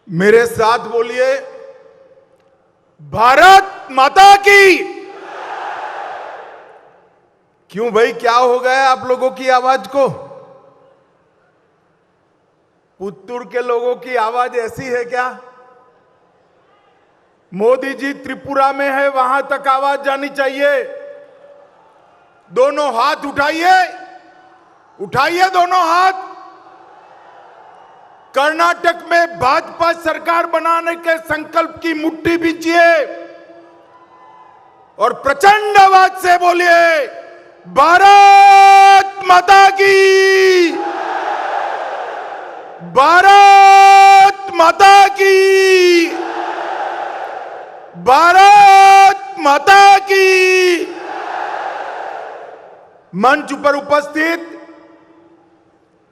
मेरे साथ बोलिए, भारत माता की। क्यों भाई, क्या हो गया आप लोगों की आवाज को? पुत्तूर के लोगों की आवाज ऐसी है क्या? मोदी जी त्रिपुरा में है, वहां तक आवाज जानी चाहिए। दोनों हाथ उठाइए, उठाइए दोनों हाथ। कर्नाटक में भाजपा सरकार बनाने के संकल्प की मुट्ठी बींचिए और प्रचंड आवाज से बोलिए, भारत माता की, भारत माता की, भारत माता की। मंच पर उपस्थित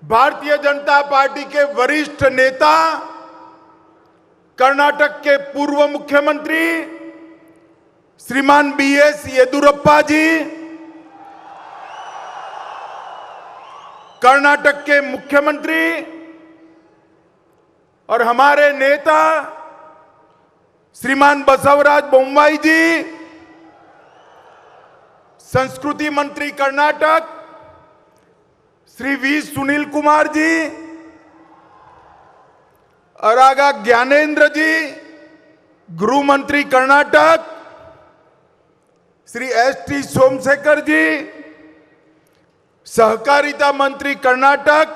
भारतीय जनता पार्टी के वरिष्ठ नेता, कर्नाटक के पूर्व मुख्यमंत्री श्रीमान बीएस येदियुरप्पा जी, कर्नाटक के मुख्यमंत्री और हमारे नेता श्रीमान बसवराज बोम्माई जी, संस्कृति मंत्री कर्नाटक श्री वी सुनील कुमार जी, अरागा ज्ञानेंद्र जी, गृह मंत्री कर्नाटक श्री एस.टी. सोमशेखर जी, सहकारिता मंत्री कर्नाटक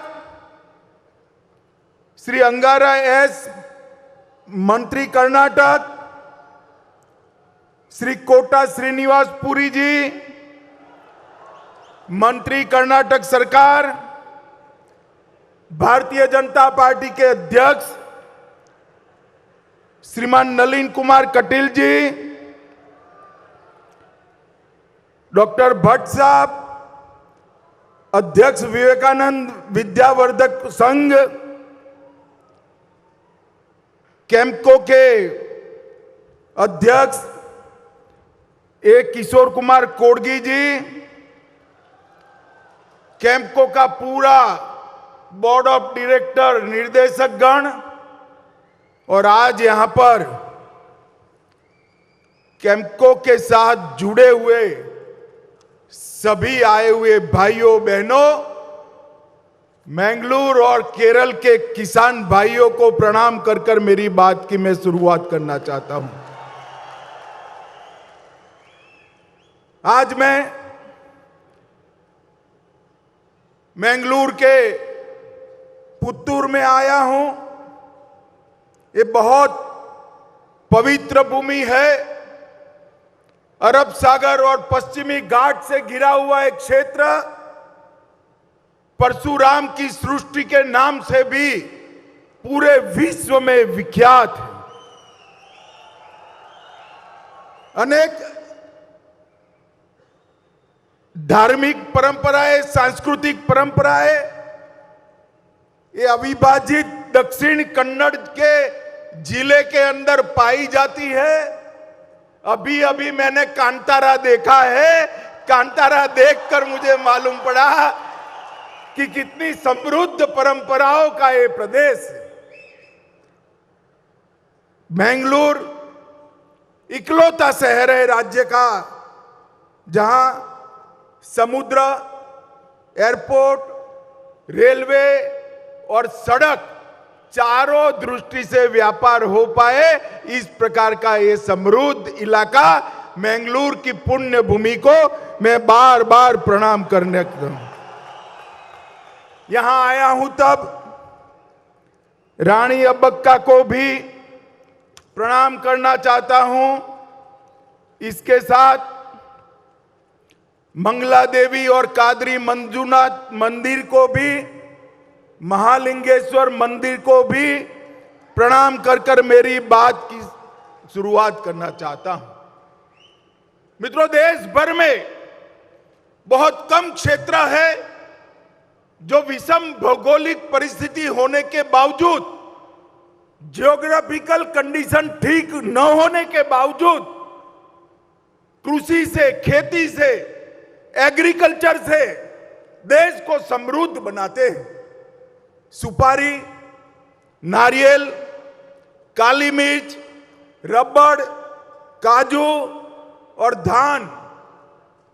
श्री अंगारा एस. मंत्री कर्नाटक श्री कोटा श्रीनिवास पुरी जी, मंत्री कर्नाटक सरकार, भारतीय जनता पार्टी के अध्यक्ष श्रीमान नलिन कुमार कटील जी, डॉक्टर भट्ट साहब, अध्यक्ष विवेकानंद विद्यावर्धक संघ, कैंपको के अध्यक्ष ए किशोर कुमार कोडगी जी, कैंपको का पूरा बोर्ड ऑफ डायरेक्टर निर्देशक गण और आज यहां पर कैंपको के साथ जुड़े हुए सभी आए हुए भाइयों बहनों, मैंगलोर और केरल के किसान भाइयों को प्रणाम कर कर मेरी बात की मैं शुरुआत करना चाहता हूं। आज मैं मैंगलोर के पुत्तूर में आया हूं। ये बहुत पवित्र भूमि है। अरब सागर और पश्चिमी घाट से घिरा हुआ एक क्षेत्र परशुराम की सृष्टि के नाम से भी पूरे विश्व में विख्यात है। अनेक धार्मिक परंपराएं, सांस्कृतिक परंपराएं ये अविभाजित दक्षिण कन्नड़ के जिले के अंदर पाई जाती है। अभी अभी मैंने कांतारा देखा है। कांतारा देखकर मुझे मालूम पड़ा कि कितनी समृद्ध परंपराओं का ये प्रदेश है। मैंगलोर इकलौता शहर है राज्य का जहां समुद्र, एयरपोर्ट, रेलवे और सड़क चारों दृष्टि से व्यापार हो पाए। इस प्रकार का ये समृद्ध इलाका मैंगलोर की पुण्य भूमि को मैं बार बार प्रणाम करने यहां आया हूं। तब रानी अब्बक्का को भी प्रणाम करना चाहता हूं। इसके साथ मंगला देवी और कादरी मंजूनाथ मंदिर को भी, महालिंगेश्वर मंदिर को भी प्रणाम कर कर मेरी बात की शुरुआत करना चाहता हूं। मित्रों, देश भर में बहुत कम क्षेत्र है जो विषम भौगोलिक परिस्थिति होने के बावजूद, जियोग्राफिकल कंडीशन ठीक न होने के बावजूद कृषि से, खेती से, एग्रीकल्चर से देश को समृद्ध बनाते हैं। सुपारी, नारियल, काली मिर्च, रबड़, काजू और धान,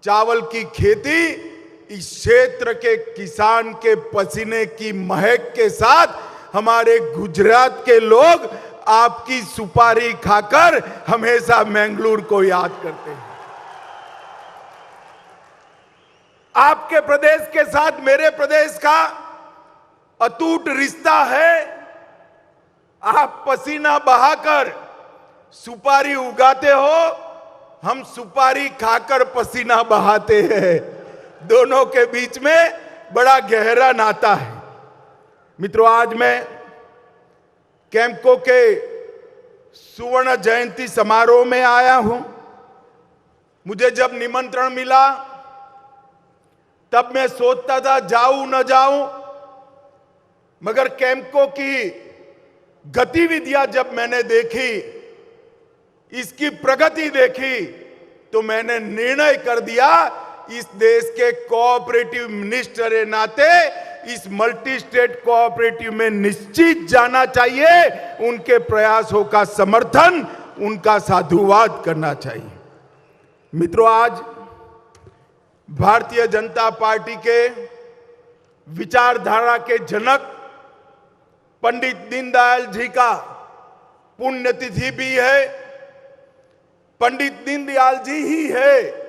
चावल की खेती इस क्षेत्र के किसान के पसीने की महक के साथ हमारे गुजरात के लोग आपकी सुपारी खाकर हमेशा मैंगलोर को याद करते हैं। आपके प्रदेश के साथ मेरे प्रदेश का अटूट रिश्ता है। आप पसीना बहाकर सुपारी उगाते हो, हम सुपारी खाकर पसीना बहाते हैं। दोनों के बीच में बड़ा गहरा नाता है। मित्रों, आज मैं कैम्पको के सुवर्ण जयंती समारोह में आया हूं। मुझे जब निमंत्रण मिला तब मैं सोचता था जाऊं न जाऊं, मगर कैम्पको की गतिविधियां जब मैंने देखी, इसकी प्रगति देखी, तो मैंने निर्णय कर दिया इस देश के कोऑपरेटिव मिनिस्टर के नाते इस मल्टी स्टेट कोऑपरेटिव में निश्चित जाना चाहिए। उनके प्रयासों का समर्थन, उनका साधुवाद करना चाहिए। मित्रों, आज भारतीय जनता पार्टी के विचारधारा के जनक पंडित दीनदयाल जी का पुण्यतिथि भी है। पंडित दीनदयाल जी ही है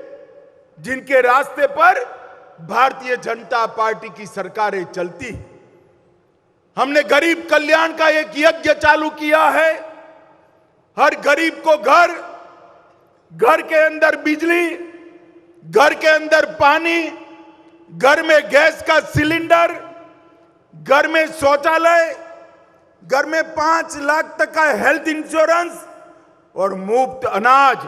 जिनके रास्ते पर भारतीय जनता पार्टी की सरकारें चलती। हमने गरीब कल्याण का एक यज्ञ चालू किया है। हर गरीब को घर, घर के अंदर बिजली, घर के अंदर पानी, घर में गैस का सिलेंडर, घर में शौचालय, घर में 5 लाख तक का हेल्थ इंश्योरेंस और मुफ्त अनाज,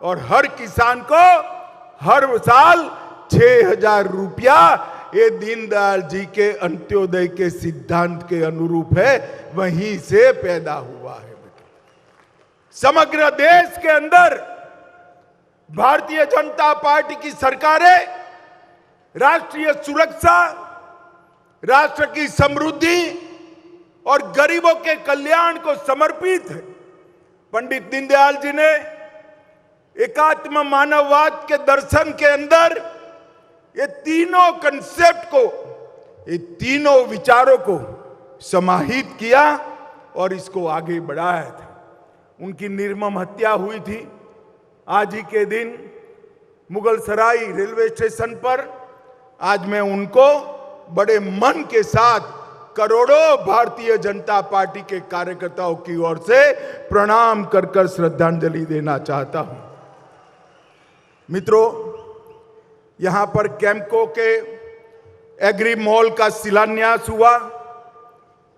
और हर किसान को हर साल 6,000 रुपया, ये दीनदयाल जी के अंत्योदय के सिद्धांत के अनुरूप है, वहीं से पैदा हुआ है। समग्र देश के अंदर भारतीय जनता पार्टी की सरकारें राष्ट्रीय सुरक्षा, राष्ट्र की समृद्धि और गरीबों के कल्याण को समर्पित है। पंडित दीनदयाल जी ने एकात्म मानववाद के दर्शन के अंदर ये तीनों कंसेप्ट को, ये तीनों विचारों को समाहित किया और इसको आगे बढ़ाया था। उनकी निर्मम हत्या हुई थी आज ही के दिन मुगल सराय रेलवे स्टेशन पर। आज मैं उनको बड़े मन के साथ करोड़ों भारतीय जनता पार्टी के कार्यकर्ताओं की ओर से प्रणाम कर कर श्रद्धांजलि देना चाहता हूं। मित्रों, यहां पर कैम्पको के एग्री मॉल का शिलान्यास हुआ।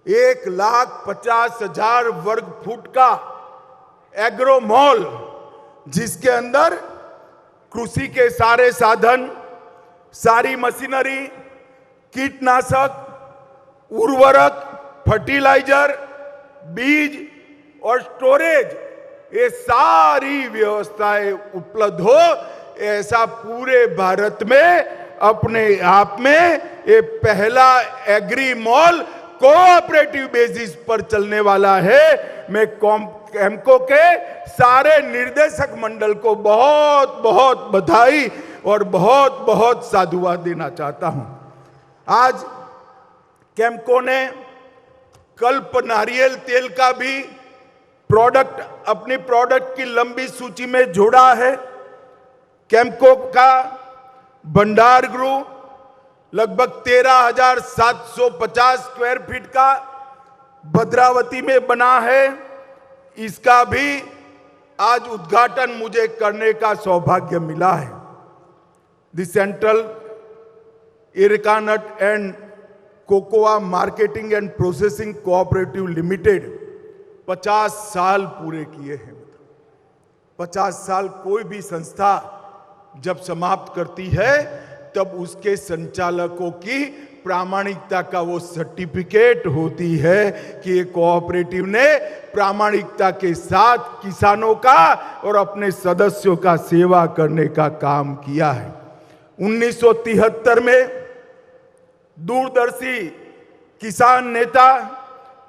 1,50,000 वर्ग फुट का एग्रो मॉल, जिसके अंदर कृषि के सारे साधन, सारी मशीनरी, कीटनाशक, उर्वरक, फर्टिलाइजर, बीज और स्टोरेज, ये सारी व्यवस्थाएं उपलब्ध हो, ऐसा पूरे भारत में अपने आप में ये पहला एग्री मॉल कोऑपरेटिव बेसिस पर चलने वाला है। मैं कैम्पको के सारे निर्देशक मंडल को बहुत बहुत बधाई और बहुत बहुत साधुवाद देना चाहता हूं। आज कैम्पको ने कल्प नारियल तेल का भी प्रोडक्ट अपनी प्रोडक्ट की लंबी सूची में जोड़ा है। कैम्पको का भंडार गृह लगभग 13,750 स्क्वायर फीट का भद्रावती में बना है। इसका भी आज उद्घाटन मुझे करने का सौभाग्य मिला है। The central areca and cocoa marketing and processing cooperative limited 50 साल पूरे किए हैं। 50 साल कोई भी संस्था जब समाप्त करती है तब उसके संचालकों की प्रामाणिकता का वो सर्टिफिकेट होती है कि ये कोऑपरेटिव ने प्रामाणिकता के साथ किसानों का और अपने सदस्यों का सेवा करने का काम किया है। 1973 में दूरदर्शी किसान नेता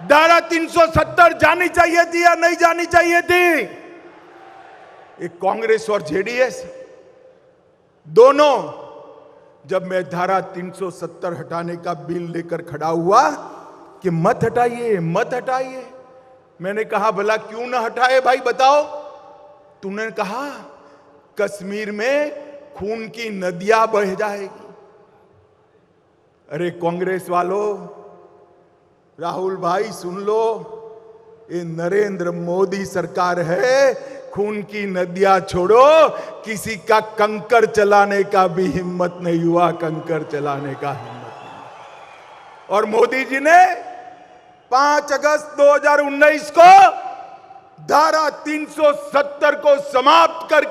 धारा 370 जानी चाहिए थी या नहीं जानी चाहिए थी? एक कांग्रेस और जेडीएस दोनों, जब मैं धारा 370 हटाने का बिल लेकर खड़ा हुआ कि मत हटाइए मत हटाइए, मैंने कहा भला क्यों ना हटाए भाई बताओ? तूने कहा कश्मीर में खून की नदियां बह जाएगी। अरे कांग्रेस वालों, राहुल भाई सुन लो, ये नरेंद्र मोदी सरकार है, खून की नदियां छोड़ो, किसी का कंकर चलाने का भी हिम्मत नहीं हुआ, कंकर चलाने का हिम्मत नहीं। और मोदी जी ने 5 अगस्त 2019 को धारा 370 को समाप्त कर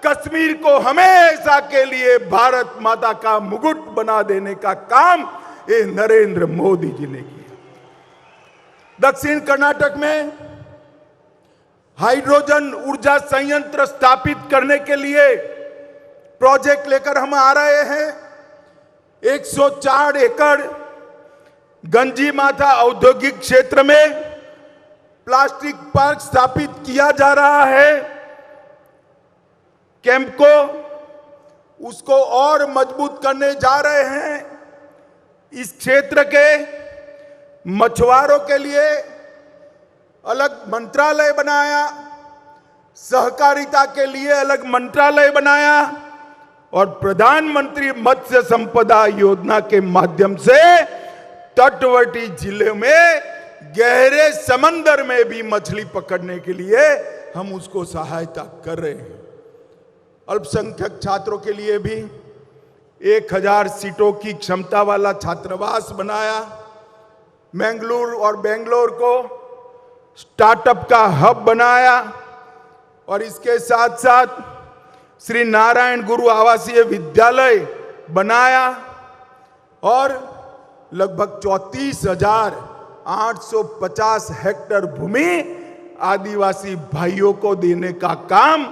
कश्मीर को हमेशा के लिए भारत माता का मुकुट बना देने का काम ये नरेंद्र मोदी जी ने किया। दक्षिण कर्नाटक में हाइड्रोजन ऊर्जा संयंत्र स्थापित करने के लिए प्रोजेक्ट लेकर हम आ रहे हैं। 104 एकड़ गंजी माथा औद्योगिक क्षेत्र में प्लास्टिक पार्क स्थापित किया जा रहा है। कैंप को उसको और मजबूत करने जा रहे हैं। इस क्षेत्र के मछुआरों के लिए अलग मंत्रालय बनाया, सहकारिता के लिए अलग मंत्रालय बनाया और प्रधानमंत्री मत्स्य संपदा योजना के माध्यम से तटवर्ती जिले में गहरे समंदर में भी मछली पकड़ने के लिए हम उसको सहायता कर रहे हैं। अल्पसंख्यक छात्रों के लिए भी 1000 सीटों की क्षमता वाला छात्रावास बनाया। मैंगलोर और बेंगलोर को स्टार्टअप का हब बनाया और इसके साथ साथ श्री नारायण गुरु आवासीय विद्यालय बनाया और लगभग 34,850 हेक्टेयर भूमि आदिवासी भाइयों को देने का काम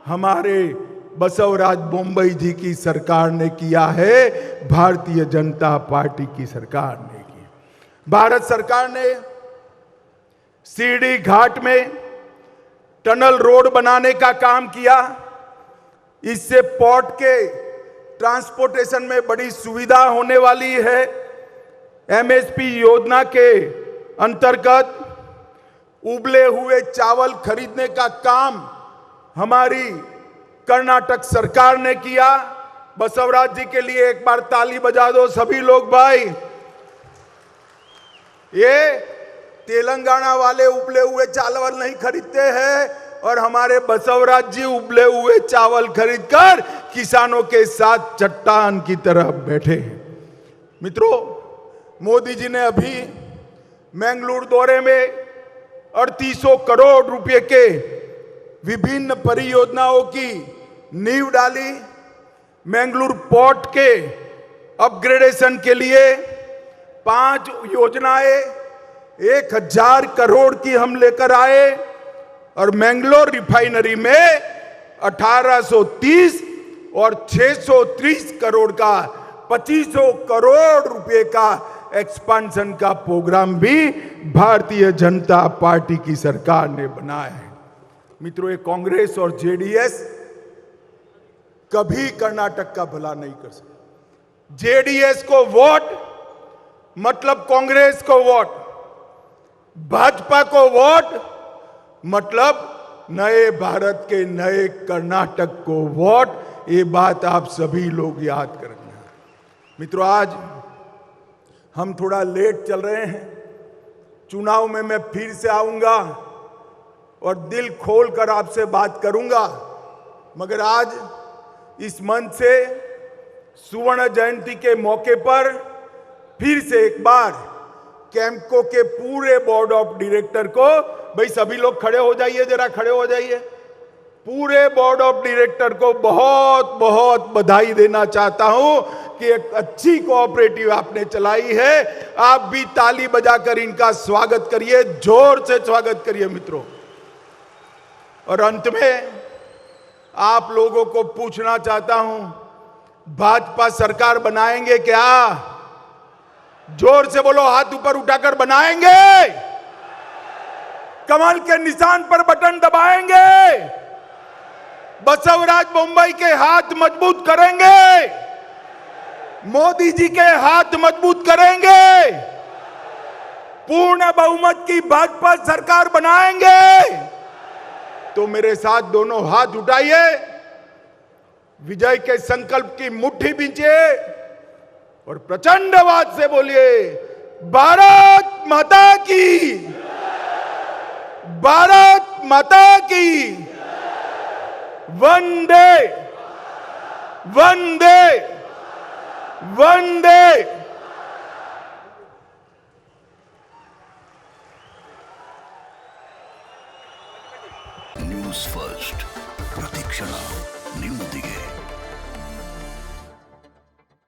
हमारे बसवराज बोम्बई जी की सरकार ने किया है, भारतीय जनता पार्टी की सरकार ने किया। भारत सरकार ने सीढ़ी घाट में टनल रोड बनाने का काम किया। इससे पोर्ट के ट्रांसपोर्टेशन में बड़ी सुविधा होने वाली है। एमएसपी योजना के अंतर्गत उबले हुए चावल खरीदने का काम हमारी कर्नाटक सरकार ने किया। बसवराज जी के लिए एक बार ताली बजा दो सभी लोग भाई। ये तेलंगाना वाले उबले हुए चावल नहीं खरीदते हैं और हमारे बसवराज जी उबले हुए चावल खरीदकर किसानों के साथ चट्टान की तरह बैठे हैं। मित्रों, मोदी जी ने अभी मैंगलोर दौरे में 3800 करोड़ रुपए के विभिन्न परियोजनाओं की नींव डाली। मैंगलोर पोर्ट के अपग्रेडेशन के लिए 5 योजनाएं 1000 करोड़ की हम लेकर आए और मैंगलोर रिफाइनरी में 1830 और 630 करोड़ का 2500 करोड़ रुपए का एक्सपेंशन का प्रोग्राम भी भारतीय जनता पार्टी की सरकार ने बनाया है। मित्रों, ये कांग्रेस और जेडीएस कभी कर्नाटक का भला नहीं कर सकते। जेडीएस को वोट मतलब कांग्रेस को वोट, भाजपा को वोट मतलब नए भारत के नए कर्नाटक को वोट। ये बात आप सभी लोग याद कर रखना। मित्रों, आज हम थोड़ा लेट चल रहे हैं। चुनाव में मैं फिर से आऊंगा और दिल खोलकर आपसे बात करूंगा, मगर आज इस मंच से सुवर्ण जयंती के मौके पर फिर से एक बार कैंपको के पूरे बोर्ड ऑफ डायरेक्टर को, भाई सभी लोग खड़े हो जाइए, जरा खड़े हो जाइए, पूरे बोर्ड ऑफ डायरेक्टर को बहुत बहुत बधाई देना चाहता हूं कि एक अच्छी कोऑपरेटिव आपने चलाई है। आप भी ताली बजाकर इनका स्वागत करिए, जोर से स्वागत करिए मित्रों। और अंत में आप लोगों को पूछना चाहता हूं, भाजपा सरकार बनाएंगे क्या? जोर से बोलो, हाथ ऊपर उठाकर बनाएंगे, कमल के निशान पर बटन दबाएंगे, बसवराज मुंबई के हाथ मजबूत करेंगे, मोदी जी के हाथ मजबूत करेंगे, पूर्ण बहुमत की भाजपा सरकार बनाएंगे। तो मेरे साथ दोनों हाथ उठाइए, विजय के संकल्प की मुट्ठी बींचिए और प्रचंड आवाज से बोलिए, भारत माता की, भारत माता की, वंदे वंदे वंदे। News first, प्रतीक्षणा निम्मदिगे।